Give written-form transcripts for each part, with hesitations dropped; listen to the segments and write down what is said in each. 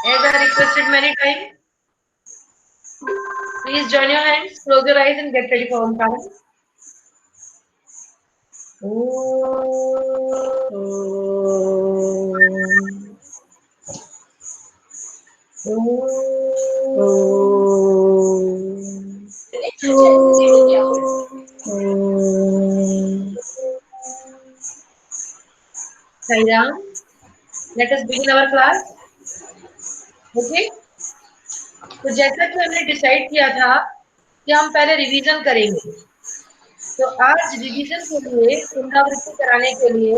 As I requested many times, please join your hands, close your eyes, and get ready for Omkaram. Sairam, let us begin our class. Okay? तो जैसा कि हमने decide किया था कि हम पहले रिवीजन करेंगे, तो आज रिवीजन के लिए पुनरावृत्ति कराने के लिए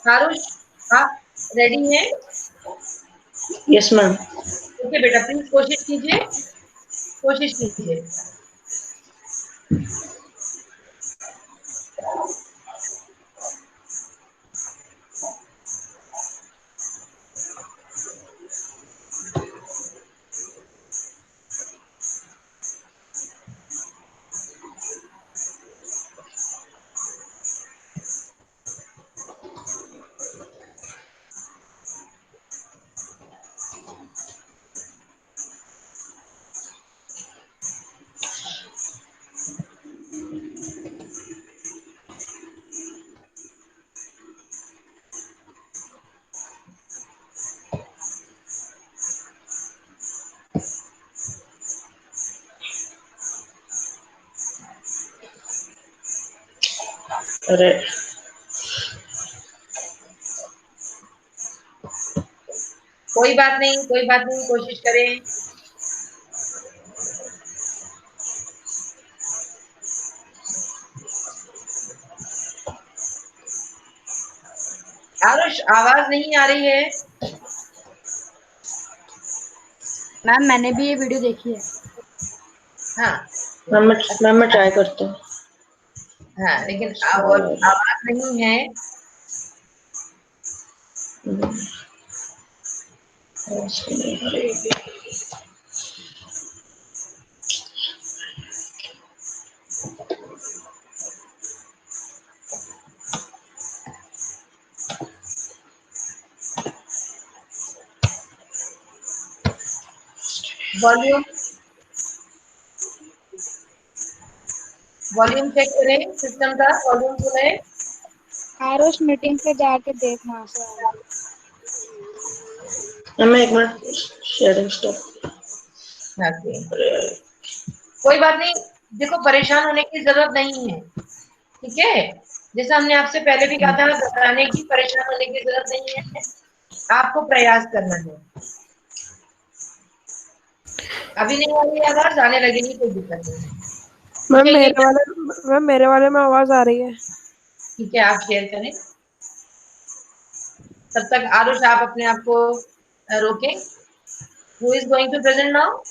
हारुष, आप रेडी हैं? Yes ma'am. ओके बेटा, प्लीज कोशिश कीजिए, कोशिश कीजिए। अरे कोई बात नहीं, कोई बात नहीं, कोशिश करें। आरुष, आवाज नहीं आ रही है। मैम मैंने भी ये वीडियो देखी है। हाँ मैम मैं ट्राई करता हूँ। हाँ, लेकिन आवाज नहीं है। वॉल्यूम वॉल्यूम चेक करें, सिस्टम का वॉल्यूम सुने। आरुष मीटिंग पे जाके देख वहाँ से। मैं एक मिनट शेयरिंग स्टॉप। ओके, कोई बात नहीं, देखो परेशान होने की जरूरत नहीं है, ठीक है। जैसा हमने आपसे पहले भी कहा था, बताने की, परेशान होने की जरूरत नहीं है, आपको प्रयास करना है। अभी नहीं आ रही आवाज, आने लगेगी, कोई दिक्कत नहीं है। मैम मेरे वाले में आवाज आ रही है। ठीक है, आप शेयर करें। तब तक आरुष आप अपने आप को रोकें। Who is going to present now?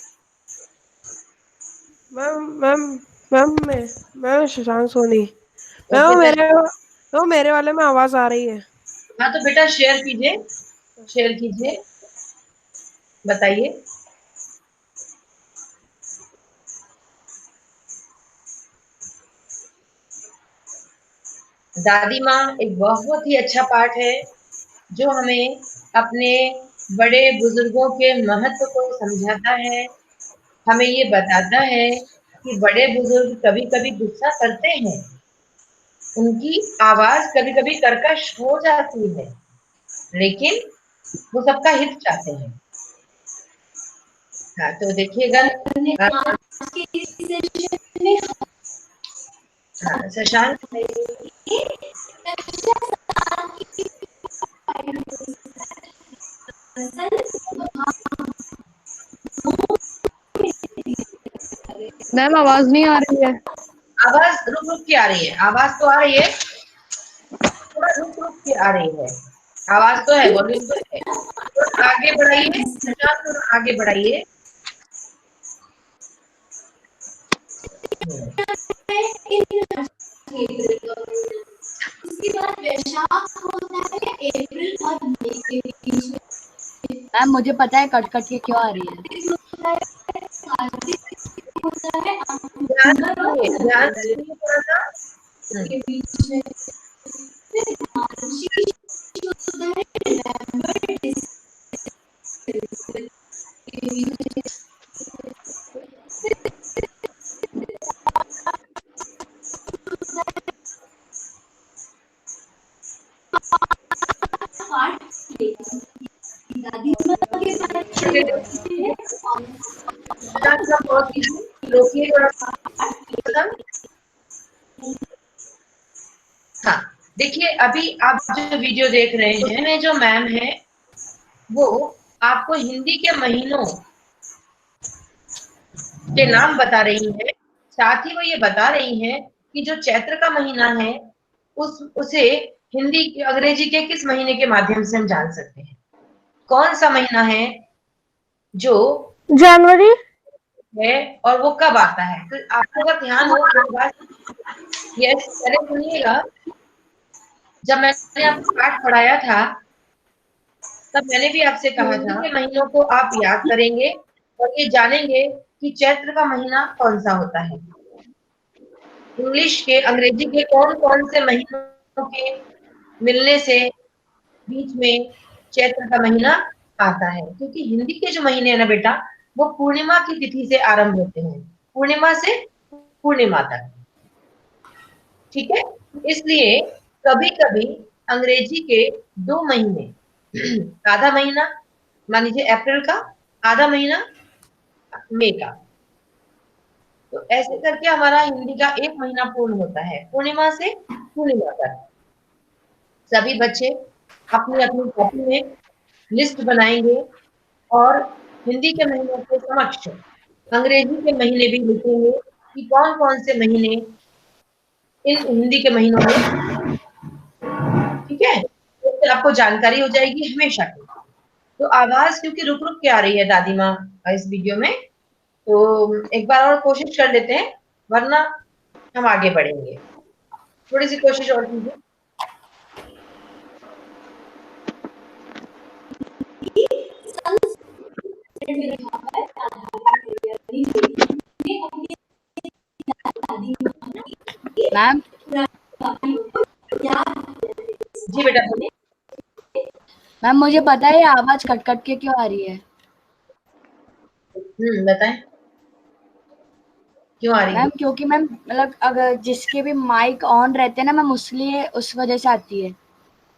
Ma'am Shashank Soni. Okay, मेरे वाले में आवाज आ रही है। हाँ तो बेटा शेयर कीजिए, शेयर कीजिए, बताइए। दादी माँ एक बहुत ही अच्छा पाठ है, जो हमें अपने बड़े बुजुर्गों के महत्व को समझाता है। हमें ये बताता है कि बड़े बुजुर्ग कभी कभी गुस्सा करते हैं, उनकी आवाज कभी कभी कर्कश हो जाती है, लेकिन वो सबका हित चाहते हैं। हाँ तो देखिएगा, हाँ शशांक, मैम आवाज नहीं आ रही है। आवाज रुक रुक के आ रही है, आवाज तो आ रही है, थोड़ा रुक रुक के आ रही है। आवाज तो है, वॉल्यूम तो है। थोड़ा आगे बढ़ाइए शशांक, थोड़ा आगे बढ़ाइए। मैम मुझे पता है कट कट के क्यों आ रही है। ध्यान से सुनिए थोड़ा सा। रोकिए थोड़ा। हाँ, देखिए अभी आप जो वीडियो देख रहे हैं, उसमें जो मैम है वो आपको हिंदी के महीनों के नाम बता रही है, साथ ही वो ये बता रही है कि जो चैत्र का महीना है उसे हिंदी अंग्रेजी के किस महीने के माध्यम से हम जान सकते हैं। कौन सा महीना है जो जनवरी। है और वो कब आता है। तो आपको अगर ध्यान हो यस, पहले सुनिएगा। जब मैंने आपको पाठ पढ़ाया था तब मैंने भी आपसे कहा था कि महीनों को आप याद करेंगे और ये जानेंगे कि चैत्र का महीना कौन सा होता है। इंग्लिश के अंग्रेजी के कौन कौन से महीनों के मिलने से बीच में चैत्र का महीना आता है, क्योंकि हिंदी के जो महीने हैं ना बेटा, वो पूर्णिमा की तिथि से आरंभ होते हैं, पूर्णिमा से पूर्णिमा तक। ठीक है, इसलिए कभी कभी अंग्रेजी के 2 महीने आधा महीना मान लीजिए अप्रैल का, आधा महीना मई का, तो ऐसे करके हमारा हिंदी का 1 महीना पूर्ण होता है, पूर्णिमा से पूर्णिमा तक। सभी बच्चे अपनी अपनी कॉपी में लिस्ट बनाएंगे और हिंदी के महीनों के समक्ष अंग्रेजी के महीने भी लिखेंगे कि कौन कौन से महीने इन हिंदी के महीनों में। ठीक है, तो फिर आपको जानकारी हो जाएगी हमेशा की। तो आवाज क्योंकि रुक रुक के आ रही है दादी माँ इस वीडियो में, तो एक बार और कोशिश कर लेते हैं, वरना हम आगे बढ़ेंगे। थोड़ी सी कोशिश और कीजिए। मैम जी बेटा बोलिए। मैम मुझे पता है ये आवाज कट कट के क्यों आ रही है। बताएं क्यों आ रही है। मैम क्योंकि मैम मतलब अगर जिसके भी माइक ऑन रहते हैं ना मैम, उसलिए उस वजह से आती है।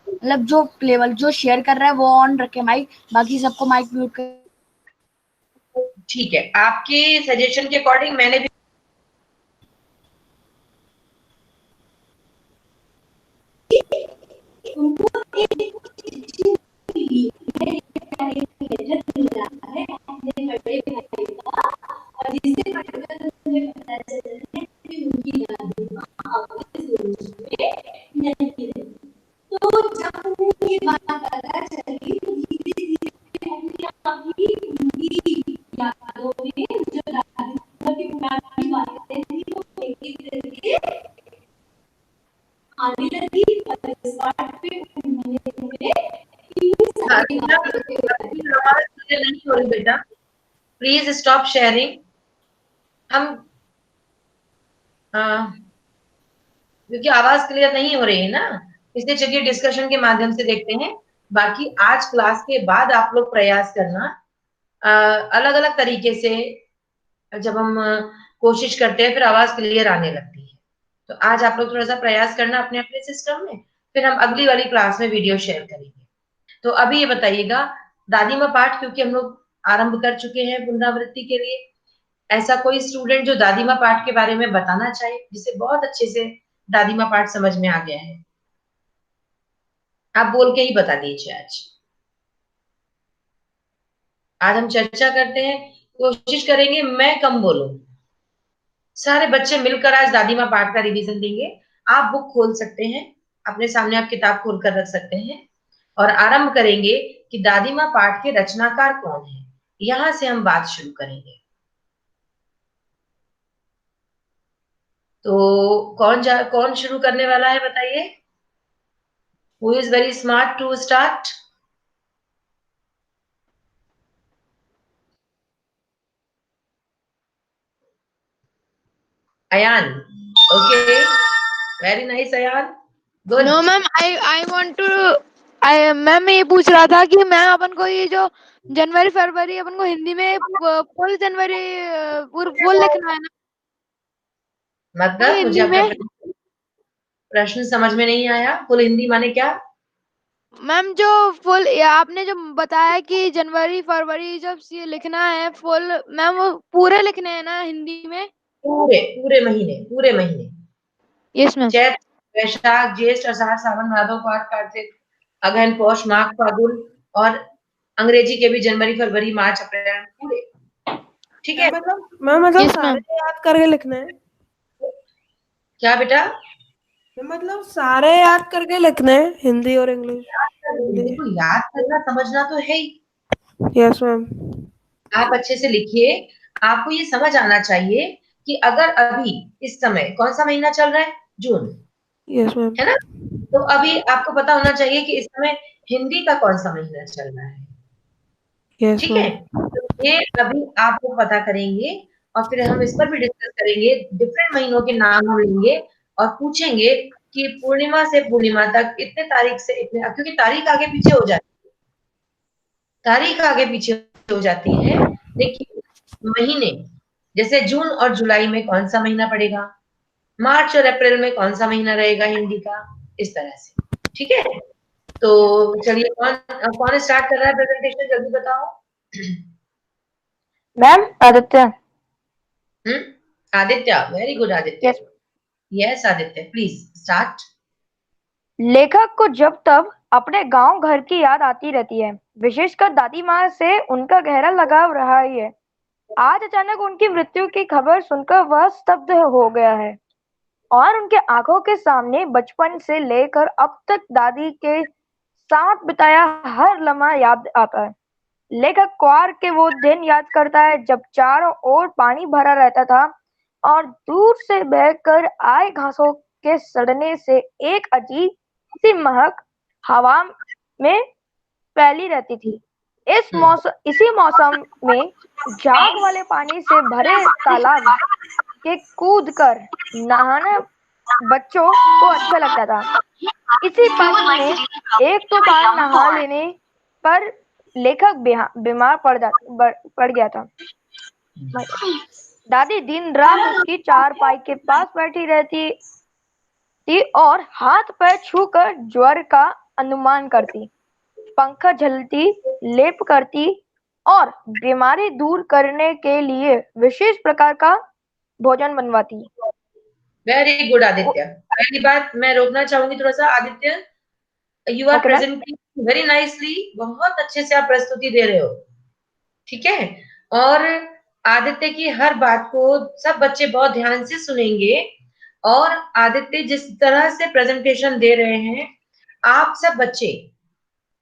मतलब जो लेवल जो शेयर कर रहा है वो ऑन रखे माइक, बाकी सबको माइक म्यूट कर। ठीक है, आपके सजेशन के अकॉर्डिंग मैंने भी नहीं हो रही बेटा, प्लीज स्टॉप शेयरिंग। हम क्योंकि आवाज क्लियर नहीं हो रही है ना, इसलिए चलिए डिस्कशन के माध्यम से देखते हैं। बाकी आज क्लास के बाद आप लोग प्रयास करना अलग अलग तरीके से। जब हम कोशिश करते हैं फिर आवाज क्लियर आने लगती है, तो आज आप लोग थोड़ा सा प्रयास करना अपने अपने सिस्टम में, फिर हम अगली वाली क्लास में वीडियो शेयर करेंगे। तो अभी ये बताइएगा, दादी माँ पाठ क्योंकि हम लोग आरंभ कर चुके हैं पुनरावृत्ति के लिए, ऐसा कोई स्टूडेंट जो दादी माँ पाठ के बारे में बताना चाहे, जिसे बहुत अच्छे से दादी माँ पाठ समझ में आ गया है, आप बोल के ही बता दीजिए। आज हम चर्चा करते हैं, कोशिश करेंगे मैं कम बोलूं, सारे बच्चे मिलकर आज दादी माँ पाठ का रिवीजन देंगे। आप बुक खोल सकते हैं, अपने सामने आप किताब खोल कर रख सकते हैं और आरंभ करेंगे कि दादी माँ पाठ के रचनाकार कौन है। यहां से हम बात शुरू करेंगे। तो कौन शुरू करने वाला है बताइए। Who is very smart to start. Ayan, okay, very nice Ayan, good. No, ma'am. Ma'am मैं ये पूछ रहा था कि मैम अपन को ये जो जनवरी फरवरी अपन को हिंदी में फुल जनवरी फुल लिखना है ना, फुल मतलब मुझे हिंदी आपका में। प्रश्न समझ में नहीं आया। फुल हिंदी माने क्या? मैम जो फुल आपने जो बताया कि जनवरी फरवरी जब ये लिखना है फुल, मैम वो पूरे लिखने हैं ना हिंदी में? पूरे पूरे महीने, पूरे महीने। Yes ma'am. चैत, वैशाख, ज्येष्ठ, आषाढ़, सावन, भादौ, पाठ, कार्तिक, अगहन, पौष, माघ, फागुन, और अंग्रेजी के भी जनवरी, फरवरी, मार्च, अप्रैल, पूरे। ठीक है? मतलब यस सारे मैम। याद करके लिखना है। क्या बेटा? मतलब सारे याद करके लिखने हैं, हिंदी और इंग्लिश। हिंदी। देखो, याद करना समझना तो है ही। Yes ma'am. आप अच्छे से लिखिए। आपको ये समझ आना चाहिए कि अगर अभी इस समय कौन सा महीना चल रहा है? जून, यस मैम। है ना? तो अभी आपको पता होना चाहिए कि इस समय हिंदी का कौन सा महीना चल रहा है। यस ठीक है? मैम। तो ये अभी आप लोग पता करेंगे, और फिर हम इस पर भी डिस्कस करेंगे। डिफरेंट महीनों के नाम हम लेंगे और पूछेंगे कि पूर्णिमा से पूर्णिमा तक इतने तारीख से इतने, क्योंकि तारीख आगे पीछे हो जाती है, तारीख आगे पीछे हो जाती है। देखिए, महीने जैसे जून और जुलाई में कौन सा महीना पड़ेगा, मार्च और अप्रैल में कौन सा महीना रहेगा हिंदी का, इस तरह से। ठीक है? तो चलिए, कौन कौन स्टार्ट कर रहा है प्रेजेंटेशन, जल्दी बताओ। Ma'am Aditya. Aditya, very good Aditya. Yes. Yes Aditya, please start. लेखक को जब तब अपने गांव घर की याद आती रहती है, विशेषकर दादी माँ से उनका गहरा लगाव रहा ही है। आज अचानक उनकी मृत्यु की खबर सुनकर वह स्तब्ध हो गया है और उनके आंखों के सामने बचपन से लेकर अब तक दादी के साथ बिताया हर लम्हा याद आता है। लेखक क्वार के वो दिन याद करता है जब चारों ओर पानी भरा रहता था और दूर से बहकर आए घासों के सड़ने से एक अजीब सी महक हवा में फैली रहती थी। इसी मौसम में झाग वाले पानी से भरे तालाब के कूद कर नहाना बच्चों को अच्छा लगता था। इसी पानी में एक तो बार नहा लेने पर लेखक बीमार पड़ गया था। दादी दिन रात उसकी चारपाई के पास बैठी रहती थी और हाथ पैर छूकर ज्वर का अनुमान करती, पंखा झलती, लेप करती और बीमारी दूर करने के लिए विशेष प्रकार का भोजन बनवाती। Very good Aditya. पहली बात मैं रोकना चाहूंगी थोड़ा सा Aditya, you are okay ma'am. Presenting very nicely, बहुत अच्छे से आप प्रस्तुति दे रहे हो। ठीक है? और आदित्य की हर बात को सब बच्चे बहुत ध्यान से सुनेंगे, और आदित्य जिस तरह से प्रेजेंटेशन दे रहे हैं, आप सब बच्चे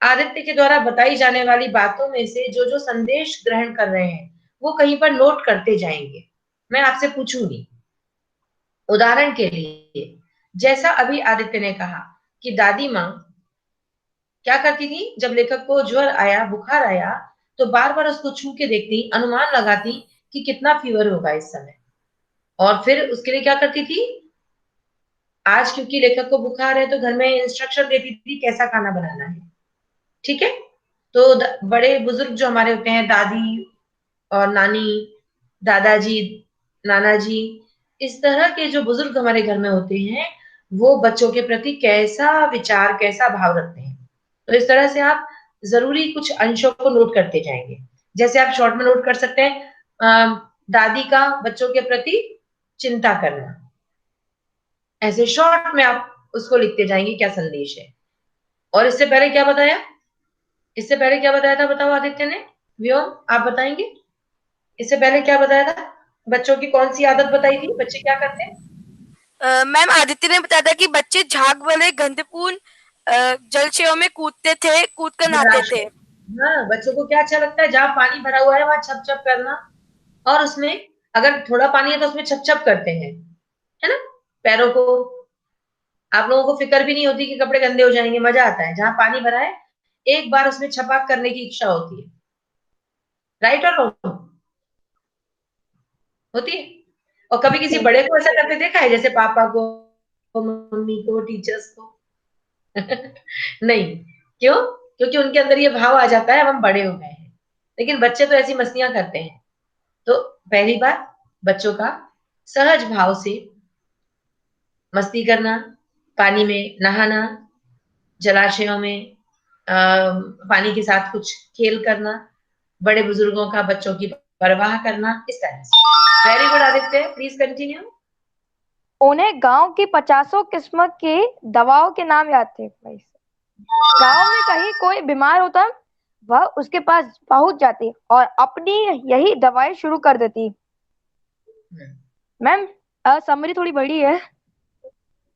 आदित्य के द्वारा बताई जाने वाली बातों में से जो जो संदेश ग्रहण कर रहे हैं वो कहीं पर नोट करते जाएंगे। मैं आपसे पूछूंगी, उदाहरण के लिए, जैसा अभी आदित्य ने कहा कि दादी माँ क्या करती थी, जब लेखक को ज्वर आया, बुखार आया, तो बार बार उसको छू के देखती, अनुमान लगाती कि कितना फीवर होगा इस समय, और फिर उसके लिए क्या करती थी, आज क्योंकि लेखक को बुखार है तो घर में इंस्ट्रक्शन देती थी कैसा खाना बनाना है। ठीक है? तो बड़े बुजुर्ग जो हमारे होते हैं, दादी और नानी, दादाजी, नाना जी, इस तरह के जो बुजुर्ग हमारे घर में होते हैं, वो बच्चों के प्रति कैसा विचार, कैसा भाव रखते हैं। तो इस तरह से आप जरूरी कुछ अंशों को नोट करते जाएंगे। जैसे आप शॉर्ट में नोट कर सकते हैं, दादी का बच्चों के प्रति चिंता करना, ऐसे शॉर्ट में आप उसको लिखते जाएंगे क्या संदेश है। और इससे पहले क्या बताया, इससे पहले क्या बताया था, बताओ आदित्य ने, व्योम आप बताएंगे, इससे पहले क्या बताया था, बच्चों की कौन सी आदत बताई थी, बच्चे क्या करते हैं? मैम आदित्य ने बताया था कि बच्चे झाग वाले गंधपूर्ण जलाशयों में कूदते थे, कूद कर नहाते थे। हाँ, बच्चों को क्या अच्छा लगता है, जहाँ पानी भरा हुआ है वहां छप छप करना, और उसमें अगर थोड़ा पानी है तो उसमें छप छप करते हैं, है ना? पैरों को, आप लोगों को फिक्र भी नहीं होती कि कपड़े गंदे हो जाएंगे, मजा आता है जहाँ पानी भरा है एक बार उसमें छपाक करने की इच्छा होती है। राइट और रॉन्ग? होती है। और कभी किसी बड़े को ऐसा करते देखा है, जैसे पापा को, मम्मी को, टीचर्स को? नहीं। क्यों? क्योंकि उनके अंदर ये भाव आ जाता है अब हम बड़े हो गए हैं। लेकिन बच्चे तो ऐसी मस्तियां करते हैं। तो पहली बात, बच्चों का सहज भाव से मस्ती करना, पानी में नहाना, जलाशयों में पानी के साथ कुछ खेल करना, बड़े बुजुर्गों का बच्चों की परवाह करना, इस तरह से। Very good Aditya, please continue. उन्हें गांव की 50 किस्म की दवाओं के नाम याद थे भाई। गांव में कहीं कोई बीमार होता, वह उसके पास पहुंच जाती और अपनी यही दवाई शुरू कर देती। मैम समरी थोड़ी बड़ी है।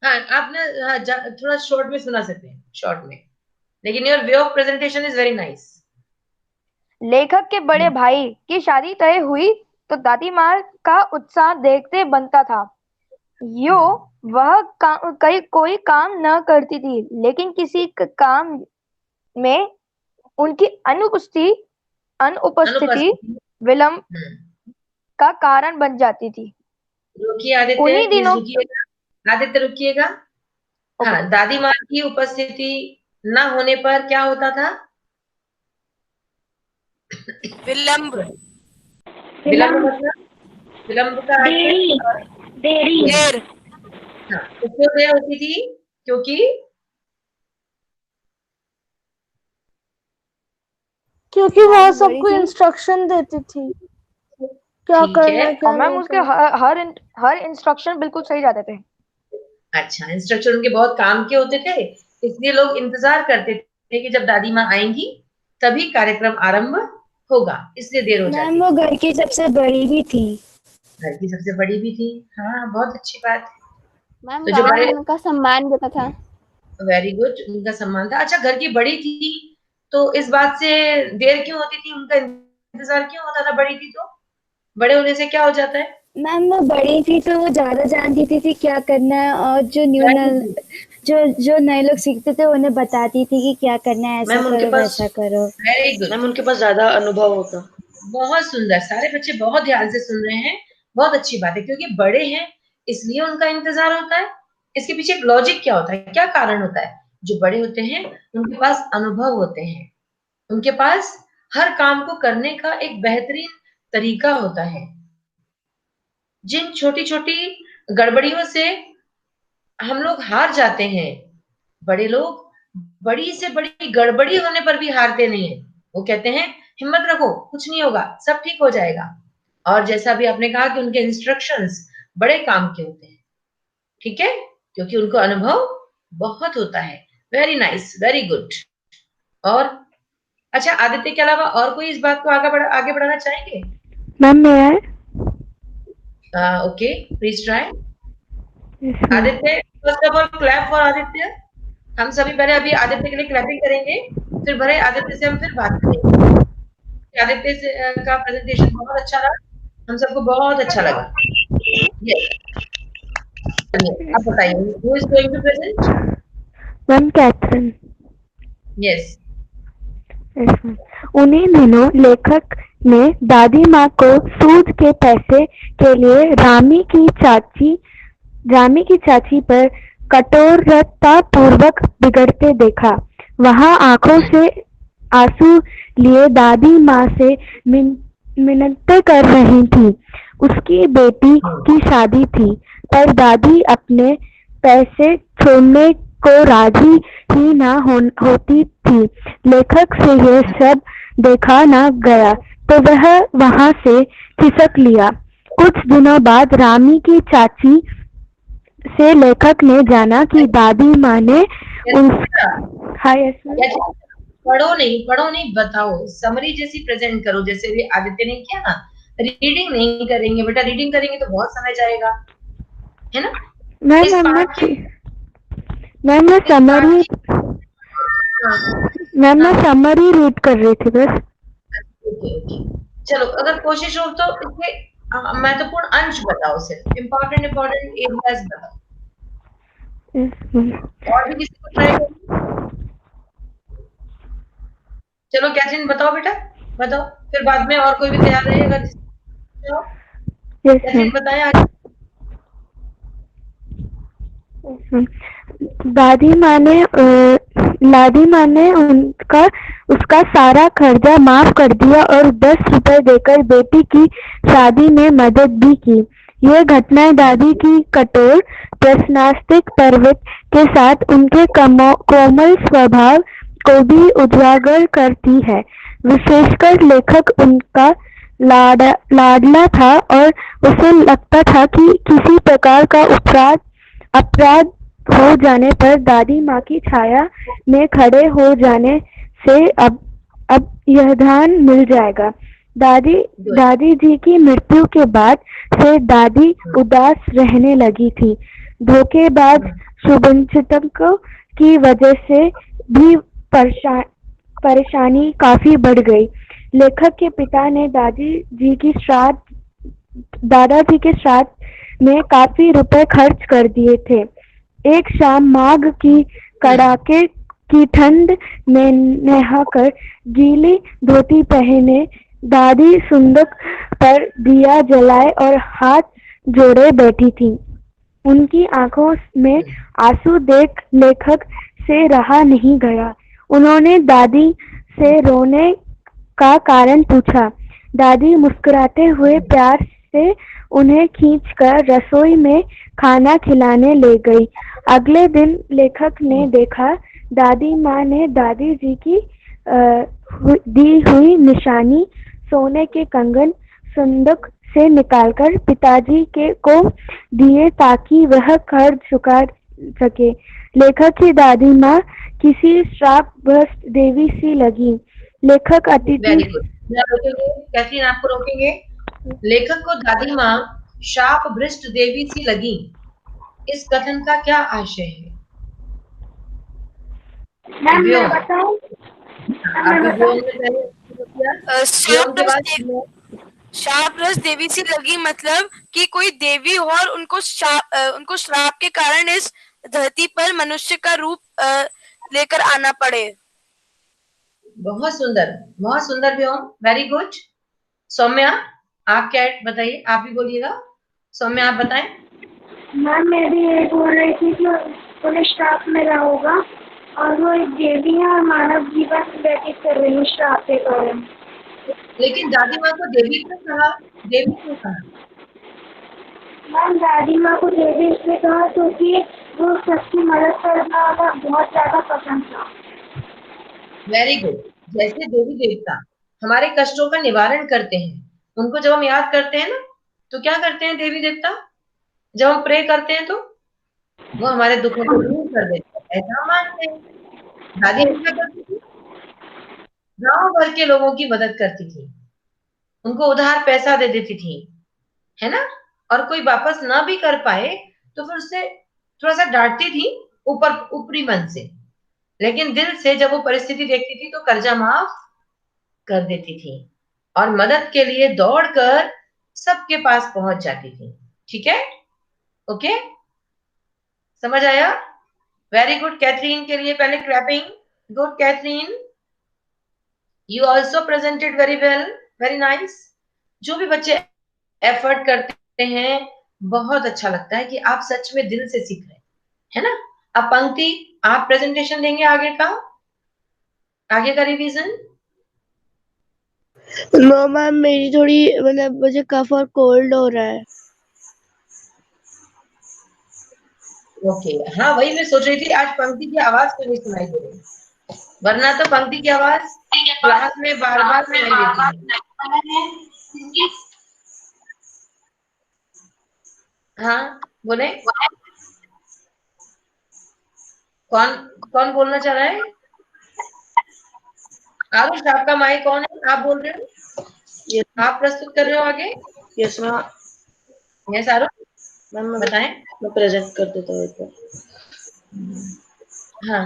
हाँ, आप ना हाँ, थोड़ा शॉर्ट में सुना सकते हैं, शॉर्ट में, लेकिन your way of presentation is very nice. लेखक के बड़े भाई की शादी तय हुई तो दादी माँ का उत्साह देखते बनता था। यो वह कोई काम न करती थी, लेकिन किसी काम में उनकी अनुपस्थिति विलंब का कारण बन जाती थी। रुकिए आदित्य, उन्हीं प्लीज दिनों रुकिएगा। आदित्य रुकिएगा। हाँ, दादी माँ की उपस्थिति न होने पर क्या होता था? विलंब। विलंब मतलब विलंब का देर। हाँ, तो क्यों देर होती थी? क्योंकि वह सबको इंस्ट्रक्शन देती थी क्या ठीक करना है। क्या और मैम नहीं उसके हर इंस्ट्रक्शन बिल्कुल सही जाते थे। अच्छा, इंस्ट्रक्शन उनके बहुत काम के होते थे, इसलिए लोग इंतजार करते थे कि जब दादी माँ आएंगी तभी कार्यक्रम आरंभ होगा, इसलिए देर हो जाती। वो घर की सबसे बड़ी भी थी। घर की सबसे बड़ी भी थी। हाँ, बहुत अच्छी बात है। मैम तो जो गांव बड़े, में उनका सम्मान देता था। वेरी गुड, उनका सम्मान था। अच्छा, घर की बड़ी थी तो इस बात से देर क्यों होती थी? उनका इंतजार क्यों होता था? बड़ी थी तो बड़े होने से क्या हो जाता है? मैम वो बड़ी थी तो वो ज्यादा जानती थी क्या करना है, और जो नए लोग सीखते थे उन्हें बताती थी कि क्या करना है, ऐसा करो वैसा करो। Very good. मैम उनके पास ज्यादा अनुभव होता। बहुत सुंदर, सारे बच्चे बहुत ध्यान से सुन रहे हैं। बहुत अच्छी बात है, क्योंकि बड़े हैं इसलिए उनका इंतजार होता है। इसके पीछे एक लॉजिक क्या होता है, क्या कारण होता है? जो बड़े होते हैं उनके पास अनुभव होते हैं, उनके पास हर काम को करने का एक बेहतरीन तरीका होता है। जिन छोटी छोटी गड़बड़ियों से हम लोग हार जाते हैं, बड़े लोग बड़ी से बड़ी गड़बड़ी होने पर भी हारते नहीं है। वो कहते हैं हिम्मत रखो, कुछ नहीं होगा, सब ठीक हो जाएगा। और जैसा भी आपने कहा कि उनके इंस्ट्रक्शंस बड़े काम के होते हैं, ठीक है, क्योंकि उनको अनुभव बहुत होता है। Very nice, very good. और अच्छा, आदित्य के अलावा और कोई इस बात को आगे बढ़ाना चाहेंगे? मैम मैं okay, please try. Aditya, first of all clap for Aditya. हम सभी पहले अभी आदित्य के लिए क्लैपिंग करेंगे, फिर भरे आदित्य से हम फिर बात करेंगे। आदित्य से का प्रेजेंटेशन बहुत अच्छा रहा, हम सबको बहुत अच्छा लगा। यस, अब बताइए, who is going to present? Ma'am Catherine. Yes. उन्हीं दिनों लेखक ने दादी माँ को सूद के पैसे के लिए रामी की चाची पर कठोरता पूर्वक बिगड़ते देखा। वहाँ आंखों से आंसू लिए दादी माँ से मिन्नतें कर रही थी। उसकी बेटी की शादी थी, पर दादी अपने पैसे छोड़ने को राजी ही ना होती थी। लेखक से यह सब देखा ना गया तो वह वहां से खिसक लिया। कुछ दिनों बाद रामी की चाची से लेखक ने जाना कि दादी माँ ने पढ़ो नहीं, बताओ, समरी जैसी प्रेजेंट करो, जैसे भी आदित्य ने किया ना। रीडिंग नहीं करेंगे बेटा, रीडिंग करेंगे तो बहुत समय जाएगा, है ना? मैम मैं समरी रीड कर रही थी बस। ओके, चलो, अगर कोशिश हो तो इसके महत्वपूर्ण अंश बताओ, सिर्फ इम्पोर्टेंट एरियाज बताओ। और भी किसी को ट्राई करो। चलो कैथरीन बताओ बेटा, बताओ, फिर बाद में और कोई भी तैयार रहेगा। कैथरीन बताएं। लादी माँ ने उसका सारा खर्चा माफ कर दिया और 10 रुपए देकर बेटी की शादी में मदद भी की। ये घटनाएं दादी की कठोर प्रश्नास्तिक प्रवृत्ति के साथ उनके कोमल स्वभाव को भी उजागर करती है। विशेषकर लेखक उनका लाडला था और उसे लगता था कि किसी प्रकार का अपराध हो जाने पर दादी माँ की छाया में खड़े हो जाने से अब यह ध्यान मिल जाएगा। दादी जी की मृत्यु के बाद से दादी उदास रहने लगी थी। धोखेबाज शुभचिंतकों की वजह से भी परेशानी काफी बढ़ गई। लेखक के पिता ने दादाजी के श्राद्ध में काफी रुपए खर्च कर दिए थे। एक शाम माघ की कड़ाके की ठंड में नहाकर गीली धोती पहने दादी सुंदक पर दिया जलाए और हाथ जोड़े बैठी थी। उनकी आंखों में आंसू देख लेखक से रहा नहीं गया। उन्होंने दादी से रोने का कारण पूछा। दादी मुस्कुराते हुए प्यार से उन्हें खींचकर रसोई में खाना खिलाने ले गई। अगले दिन लेखक ने देखा दादी माँ ने दादी जी की दी हुई निशानी सोने के कंगन संदूक से निकालकर पिताजी को दिए ताकि वह कर्ज चुका सके। लेखक की दादी माँ किसी श्रापग्रस्त देवी सी लगी। लेखक अतिथि कैथरीन, आपको रोकेंगे। लेखक को दादी माँ शापग्रस्त देवी सी लगी, इस कथन का क्या आशय है? मैं बताऊं? शापग्रस्त देवी सी लगी मतलब कि कोई देवी और उनको श्राप के कारण इस धरती पर मनुष्य का रूप लेकर आना पड़े। बहुत सुंदर व्योम, वेरी गुड। सौम्या, आप क्या बताइए, आप भी बोलिएगा। सौम्या, आप बताएं। मैम मैं भी ये बोल रही थी कि उन्हें श्राप मिला होगा और वो एक देवी है और मानव जीवन व्यतीत कर रही है श्राप के कारण। लेकिन दादी माँ को देवी क्यों कहा? मैम दादी माँ को देवी इसलिए कहा क्योंकि वो सबकी मदद करना बहुत ज्यादा पसंद था। Very good. जैसे देवी देवता हमारे कष्टों का निवारण करते हैं, उनको जब हम याद करते हैं ना, तो क्या करते हैं देवी देवता? जब हम प्रे करते हैं तो वो हमारे दुखों को दूर कर देते हैं, ऐसा मानते हैं। दादी क्या करती थी? गांव भर के लोगों की मदद करती थी, उनको उधार पैसा दे देती थी, है ना? और कोई वापस ना भी कर पाए तो फिर उससे थोड़ा सा डांटती थी, ऊपरी मन से, लेकिन दिल से जब वो परिस्थिति देखती थी तो कर्जा माफ कर देती थी और मदद के लिए दौड़कर सबके पास पहुंच जाती थी। ठीक है? ओके, समझ आया? Very good. कैथरीन के लिए पहले clapping. Good Catherine, you also presented very well, very nice. जो भी बच्चे एफर्ट करते हैं, बहुत अच्छा लगता है कि आप सच में दिल से सीख रहे हैं, है ना? अब पंक्ति, आप प्रेजेंटेशन देंगे आगे का रिवीजन। नो मैम, मेरी थोड़ी मतलब मुझे कफ और कोल्ड हो रहा है। ओके, हाँ वही मैं सोच रही थी, आज पंक्ति की आवाज क्यों नहीं सुनाई दे रही, वरना तो पंक्ति की आवाज क्लास में बार बार सुनाई देती है। हाँ बोले, कौन बोलना चाह रहा है? आरुष, आपका माइक कौन है? आप बोल रहे हो? आप प्रस्तुत कर रहे हो आगे? Yes ma'am. Yes Aarush, ma'am बताएं। मैं प्रेजेंट कर देता हूँ एक बार। हाँ,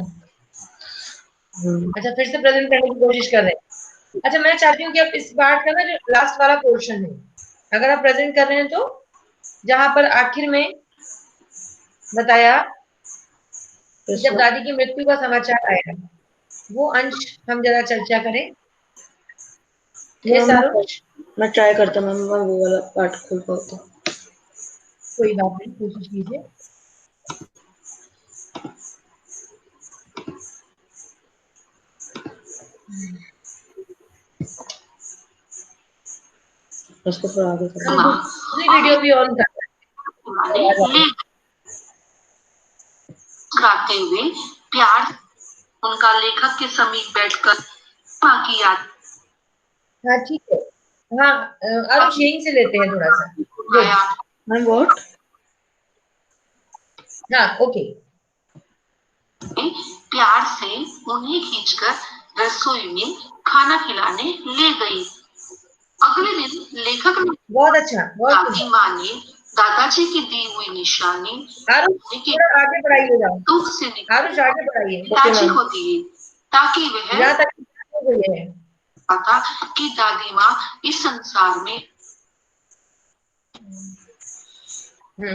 अच्छा फिर से प्रेजेंट करने की कोशिश कर रहे हैं। अच्छा, मैं चाहती हूँ कि आप इस बार का ना जो लास्ट वाला पोर्शन है, अगर आप प्रेजेंट कर रहे हैं तो जहां पर आखिर में बताया जब दादी की मृत्यु का समाचार आया, वो अंश हम जरा चर्चा करें। मैं ट्राई करता हूँ मैम, वो वाला पार्ट खोल पाता हूँ। कोई बात नहीं, कोशिश कीजिए। उसको थोड़ा आगे कर, दूसरी वीडियो भी ऑन कर गाते हुए प्यार उनका लेखक के समीप बैठकर माँ की याद। हाँ ठीक है, हाँ अब यहीं से लेते हैं थोड़ा सा। गुड, हाँ ओके। प्यार से उन्हें खींचकर रसोई में खाना खिलाने ले गई। अगले दिन लेखक ने बहुत अच्छा, बहुत दादी माँ ने दादाजी की दी हुई निशानी आगे बढ़ाइएगा, दुख से आगे बढ़ाइए पिताजी को दिए ताकि वह यहाँ तक हो गई है। पता कि दादी माँ इस संसार में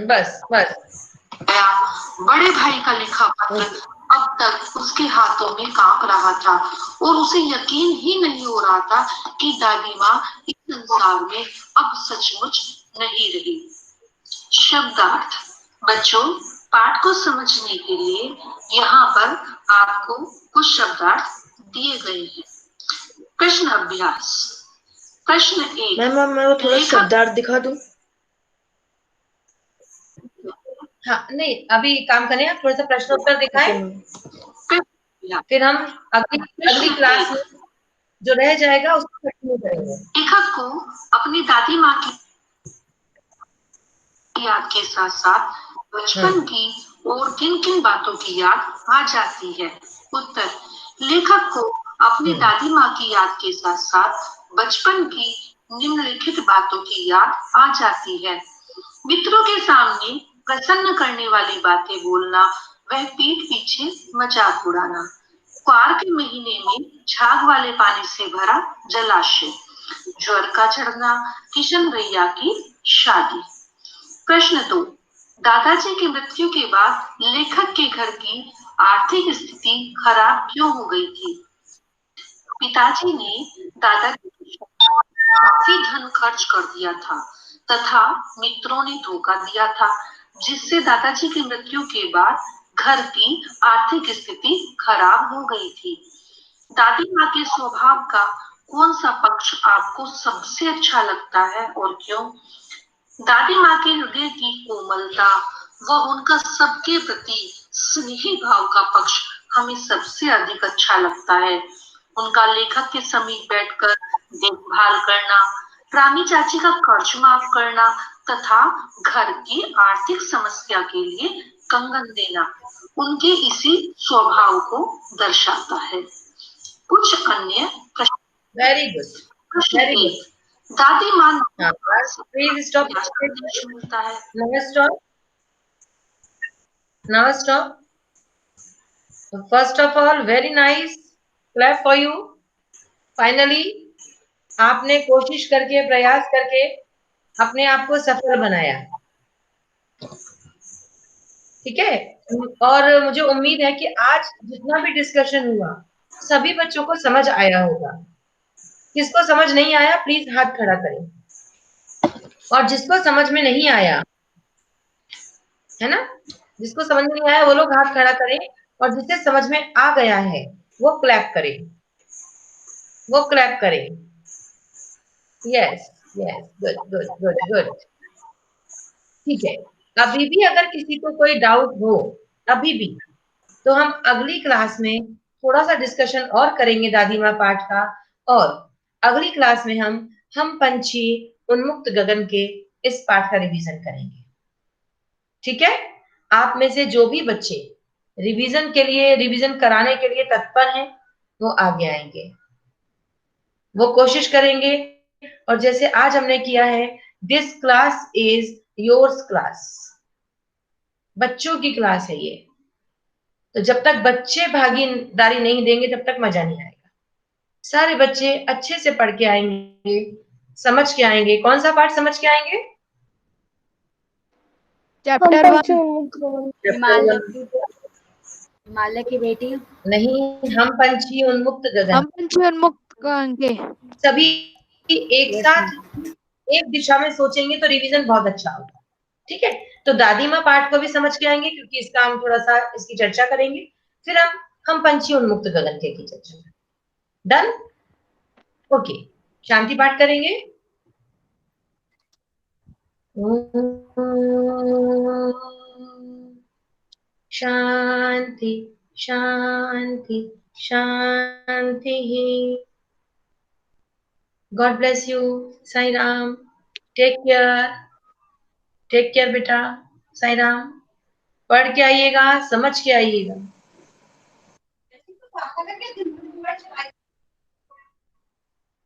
बस बस बड़े भाई का लिखा पत्र अब तक उसके हाथों में कांप रहा था और उसे यकीन ही नहीं हो रहा था कि दादी माँ इस संसार में अब सचमुच नहीं रही। शब्दार्थ। बच्चों, पाठ को समझने के लिए यहाँ पर आपको कुछ शब्दार्थ दिए गए हैं। प्रश्न अभ्यास। प्रश्न 1। मैम मैं वो थोड़ा शब्दार्थ दिखा दूं? हाँ नहीं, अभी काम करें, आप थोड़ा सा प्रश्न उत्तर दिखाएं, फिर हम अगली क्लास में जो रह जाएगा उसको कंटिन्यू करेंगे। लेखक को अपनी दादी माँ की याद के साथ साथ बचपन की और किन किन बातों की याद आ जाती है? उत्तर। लेखक को अपनी दादी माँ की याद के साथ साथ बचपन की निम्नलिखित बातों की याद आ जाती है। मित्रों के सामने प्रसन्न करने वाली बातें बोलना, वह पीठ पीछे मजाक उड़ाना, क्वार के महीने में झाग वाले पानी से भरा जलाशय, ज्वर का चढ़ना, किशन भैया की शादी। प्रश्न 2। दादाजी की मृत्यु के बाद लेखक के घर की आर्थिक स्थिति खराब क्यों हो गई थी? पिताजी ने दादाजी काफी धन खर्च कर दिया था तथा मित्रों ने धोखा दिया था, जिससे दादाजी की मृत्यु के बाद घर की आर्थिक स्थिति खराब हो गई थी। दादी माँ के स्वभाव का कौन सा पक्ष आपको सबसे अच्छा लगता है और क्यों? दादी माँ के हृदय की कोमलता व उनका सबके प्रति स्नेही भाव का पक्ष हमें सबसे अधिक अच्छा लगता है। उनका लेखक के समीप बैठकर देखभाल करना, रामी चाची का कर्ज माफ करना तथा घर की आर्थिक समस्या के लिए कंगन देना उनके इसी स्वभाव को दर्शाता है। कुछ अन्य प्रश्न। Very good, very good. दादी माँ प्लीज स्टॉप, मिलता है। Now stop. First of all, very nice. Clap for you. Finally, आपने कोशिश करके, प्रयास करके अपने आप को सफल बनाया, ठीक है। और मुझे उम्मीद है कि आज जितना भी डिस्कशन हुआ सभी बच्चों को समझ आया होगा। किसको समझ नहीं आया प्लीज हाथ खड़ा करें, और जिसको समझ में नहीं आया है ना, जिसको समझ में नहीं आया वो लोग हाथ खड़ा करें, और जिसे समझ में आ गया है वो क्लैप करें, वो क्लैप करें। Yes yes, good good good good, ठीक है। अभी भी अगर किसी को कोई डाउट हो अभी भी, तो हम अगली क्लास में थोड़ा सा डिस्कशन और करेंगे दादी माँ पाठ का, और अगली क्लास में हम पंछी उन्मुक्त गगन के इस पाठ का रिवीजन करेंगे, ठीक है। आप में से जो भी बच्चे रिवीजन के लिए, रिवीजन कराने के लिए तत्पर हैं वो आगे आएंगे, वो कोशिश करेंगे। और जैसे आज हमने किया है, this class is yours class, बच्चों की क्लास है ये, तो जब तक बच्चे भागीदारी नहीं देंगे तब तक मजा नहीं आएगा। सारे बच्चे अच्छे से पढ़ के आएंगे, समझ के आएंगे। कौन सा पाठ समझ के आएंगे? चैप्टर 1। हिमालय की बेटी नहीं, हम पंछी उन्मुक्त गगन। हम पंछी उन्मुक्त गगन के सभी एक साथ एक दिशा में सोचेंगे तो रिवीजन बहुत अच्छा होगा, ठीक है। तो दादी माँ पाठ को भी समझ के आएंगे क्योंकि इसका हम थोड़ा सा इसकी चर्चा करेंगे, फिर हम पंछी उन्मुक्त गगन के की चर्चा। डन? ओके, शांति पाठ करेंगे। शांति शांति शांति। God bless you. Sai Ram. Take care बेटा। साई राम। पढ़ के आइएगा, समझ के आइएगा।